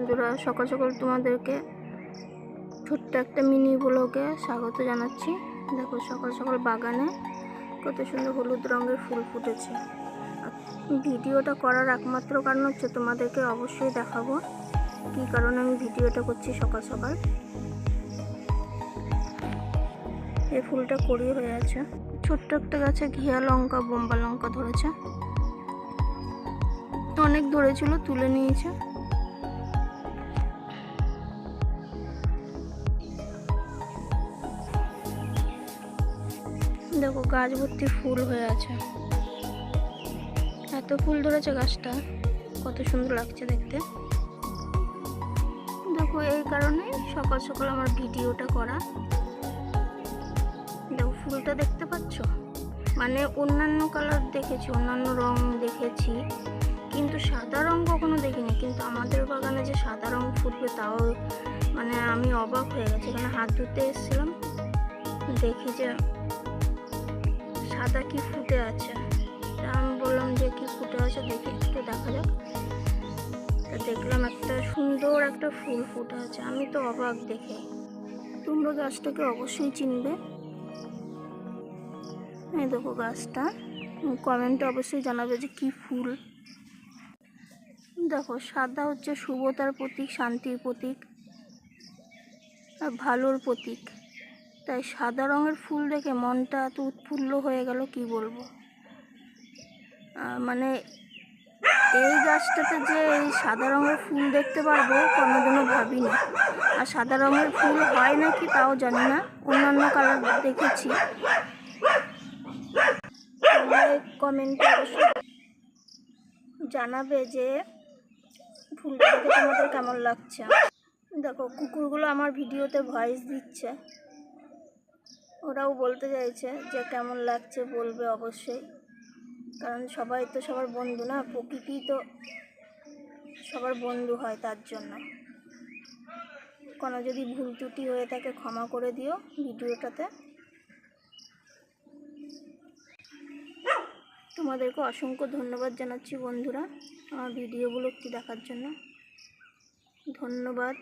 বন্ধুরা, সকাল সকাল তোমাদেরকে ছোট্ট একটা মিনি ব্লগে স্বাগত জানাচ্ছি। দেখো সকাল সকাল বাগানে কত সুন্দর হলুদ রঙের ফুল ফুটেছে। ভিডিওটা করার একমাত্র কারণ হচ্ছে তোমাদেরকে অবশ্যই দেখাবো কী কারণে আমি ভিডিওটা করছি সকাল সকাল। এই ফুলটা কড়ি হয়ে আছে। ছোট্ট একটা গাছে ঘিয়া লঙ্কা, বোম্বা লঙ্কা ধরেছে, অনেক ধরেছিল, তুলে নিয়েছে। দেখো গাছ ভর্তি ফুল হয়ে আছে, এত ফুল ধরেছে গাছটা, কত সুন্দর লাগছে দেখতে। দেখো এই কারণে সকাল সকাল আমার ভিডিওটা করা। দেখো ফুলটা দেখতে পাচ্ছ, মানে অন্যান্য কালার দেখেছি, অন্যান্য রং দেখেছি, কিন্তু সাদা রং কখনো দেখিনি। কিন্তু আমাদের বাগানে যে সাদা রং ফুটবে তাও মানে আমি অবাক হয়ে গেছি। এখানে হাত ধুতে এসেছিলাম, দেখি যে সাদা কি ফুটে আছে। তা আমি বললাম যে কি ফুটে আছে দেখি, একটু দেখা যাক। তা দেখলাম একটা সুন্দর একটা ফুল ফুটে আছে। আমি তো অবাক দেখে। তোমরা গাছটাকে অবশ্যই চিনবে। এই দেখো গাছটা, কমেন্টে অবশ্যই জানাবে যে কি ফুল। দেখো সাদা হচ্ছে শুভতার প্রতীক, শান্তির প্রতীক আর ভালোর প্রতীক। তাই সাদা রঙের ফুল দেখে মনটা এত উৎফুল্ল হয়ে গেল কি বলবো। মানে এই গাছটাতে যে এই সাদা রঙের ফুল দেখতে পারবো কোনোদিনও ভাবিনি। আর সাদা রঙের ফুল হয় নাকি তাও জানি না, অন্যান্য কালার দেখেছি। কমেন্টে অবশ্যই জানাবে যে ফুলটা দেখে তোমাদের কেমন লাগছে। দেখো কুকুরগুলো আমার ভিডিওতে ভয়েস দিচ্ছে, ওরাও বলতে চাইছে যে কেমন লাগছে, বলবে অবশ্যই। কারণ সবাই তো সবার বন্ধু না, প্রকৃতি তো সবার বন্ধু হয়, তার জন্য কোনো যদি ভুল ত্রুটি হয়ে থাকে ক্ষমা করে দিও ভিডিওটাতে। তোমাদেরকে অসংখ্য ধন্যবাদ জানাচ্ছি বন্ধুরা, আমার ভিডিওগুলো একটু দেখার জন্য। ধন্যবাদ।